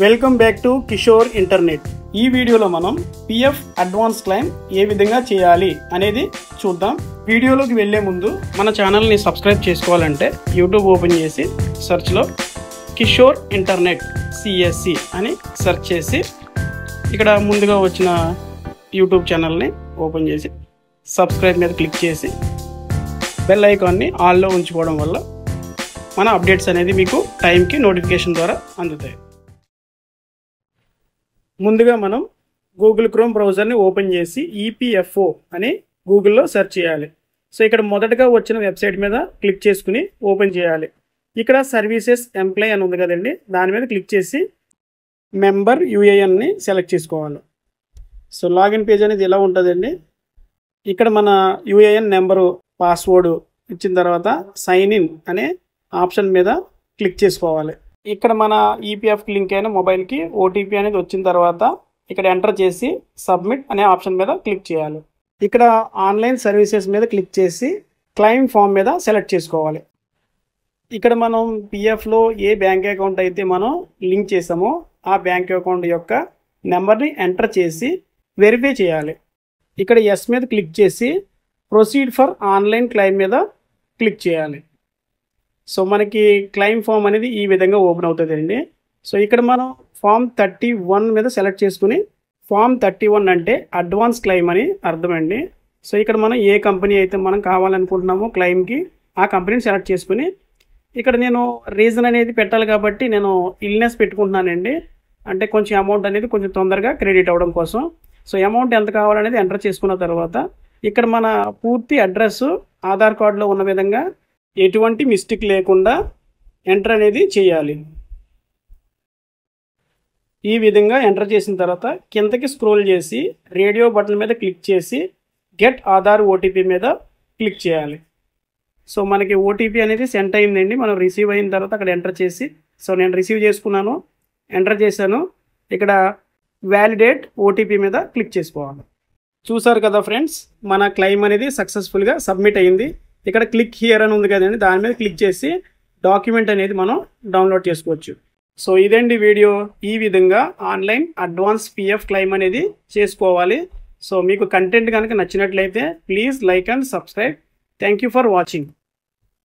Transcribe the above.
Welcome back to Kishore internet. ఈ వీడియోలో మనం పిఎఫ్ అడ్వాన్స్ క్లెయిమ్ ఏ విధంగా చేయాలి అనేది చూద్దాం. వీడియోలోకి వెళ్లే ముందు మన ఛానల్ని సబ్స్క్రైబ్ చేసుకోవాలంటే యూట్యూబ్ ఓపెన్ చేసి సెర్చ్లో కిషోర్ ఇంటర్నెట్ సిఎస్సి అని సెర్చ్ చేసి ఇక్కడ ముందుగా వచ్చిన యూట్యూబ్ ఛానల్ని ఓపెన్ చేసి సబ్స్క్రైబ్ మీద క్లిక్ చేసి బెల్ ఐకాన్ని ఆల్లో ఉంచుకోవడం వల్ల మన అప్డేట్స్ అనేది మీకు టైంకి నోటిఫికేషన్ ద్వారా అందుతాయి. ముందుగా మనం గూగుల్ క్రోమ్ బ్రౌజర్ని ఓపెన్ చేసి ఈపీఎఫ్ఓ అని గూగుల్లో సెర్చ్ చేయాలి. సో ఇక్కడ మొదటగా వచ్చిన వెబ్సైట్ మీద క్లిక్ చేసుకుని ఓపెన్ చేయాలి. ఇక్కడ సర్వీసెస్ ఎంప్లాయ్ అని ఉంది కదండి, దాని మీద క్లిక్ చేసి మెంబర్ యూఏఎన్ని సెలెక్ట్ చేసుకోవాలి. సో లాగిన్ పేజ్ అనేది ఇలా ఉంటుందండి. ఇక్కడ మన యూఏఎన్ నెంబరు పాస్వర్డ్ ఇచ్చిన తర్వాత సైన్ ఇన్ అనే ఆప్షన్ మీద క్లిక్ చేసుకోవాలి. ఇక్కడ మన ఈపీఎఫ్ లింక్ అయిన మొబైల్కి ఓటీపీ అనేది వచ్చిన తర్వాత ఇక్కడ ఎంటర్ చేసి సబ్మిట్ అనే ఆప్షన్ మీద క్లిక్ చేయాలి. ఇక్కడ ఆన్లైన్ సర్వీసెస్ మీద క్లిక్ చేసి క్లెయిమ్ ఫామ్ మీద సెలెక్ట్ చేసుకోవాలి. ఇక్కడ మనం పిఎఫ్లో ఏ బ్యాంక్ అకౌంట్ అయితే మనం లింక్ చేసామో ఆ బ్యాంక్ అకౌంట్ యొక్క నెంబర్ని ఎంటర్ చేసి వెరిఫై చేయాలి. ఇక్కడ ఎస్ మీద క్లిక్ చేసి ప్రొసీడ్ ఫర్ ఆన్లైన్ క్లెయిమ్ మీద క్లిక్ చేయాలి. సో మనకి క్లెయిమ్ ఫామ్ అనేది ఈ విధంగా ఓపెన్ అవుతుందండి. సో ఇక్కడ మనం ఫామ్ 31 మీద సెలెక్ట్ చేసుకుని ఫామ్ 31 అంటే అడ్వాన్స్ క్లెయిమ్ అని అర్థమండి. సో ఇక్కడ మనం ఏ కంపెనీ అయితే మనం కావాలనుకుంటున్నామో క్లెయిమ్కి ఆ కంపెనీని సెలెక్ట్ చేసుకుని ఇక్కడ నేను రీజన్ అనేది పెట్టాలి కాబట్టి నేను ఇల్నెస్ పెట్టుకుంటున్నానండి. అంటే కొంచెం అమౌంట్ అనేది కొంచెం తొందరగా క్రెడిట్ అవ్వడం కోసం. సో అమౌంట్ ఎంత కావాలనేది ఎంటర్ చేసుకున్న తర్వాత ఇక్కడ మన పూర్తి అడ్రస్ ఆధార్ కార్డులో ఉన్న విధంగా ఎటువంటి మిస్టేక్ లేకుండా ఎంటర్ అనేది చేయాలి. ఈ విధంగా ఎంటర్ చేసిన తర్వాత కిందకి స్క్రోల్ చేసి రేడియో బటన్ మీద క్లిక్ చేసి గెట్ ఆధార్ ఓటీపీ మీద క్లిక్ చేయాలి. సో మనకి ఓటీపీ అనేది సెండ్ అయిందండి. మనం రిసీవ్ అయిన తర్వాత అక్కడ ఎంటర్ చేసి సో నేను రిసీవ్ చేసుకున్నాను, ఎంటర్ చేశాను. ఇక్కడ వ్యాలిడేట్ ఓటీపీ మీద క్లిక్ చేసుకోవాలి. చూసారు కదా ఫ్రెండ్స్, మన క్లెయిమ్ అనేది సక్సెస్ఫుల్గా సబ్మిట్ అయింది. ఇక్కడ క్లిక్ హియర్ అని ఉంది కదండి, దాని మీద క్లిక్ చేసి డాక్యుమెంట్ అనేది మనం డౌన్లోడ్ చేసుకోవచ్చు. సో ఇదండి వీడియో. ఈ విధంగా ఆన్లైన్ అడ్వాన్స్ పిఎఫ్ క్లెయిమ్ అనేది చేసుకోవాలి. సో మీకు కంటెంట్ కనుక నచ్చినట్లయితే please like and subscribe. Thank you for watching.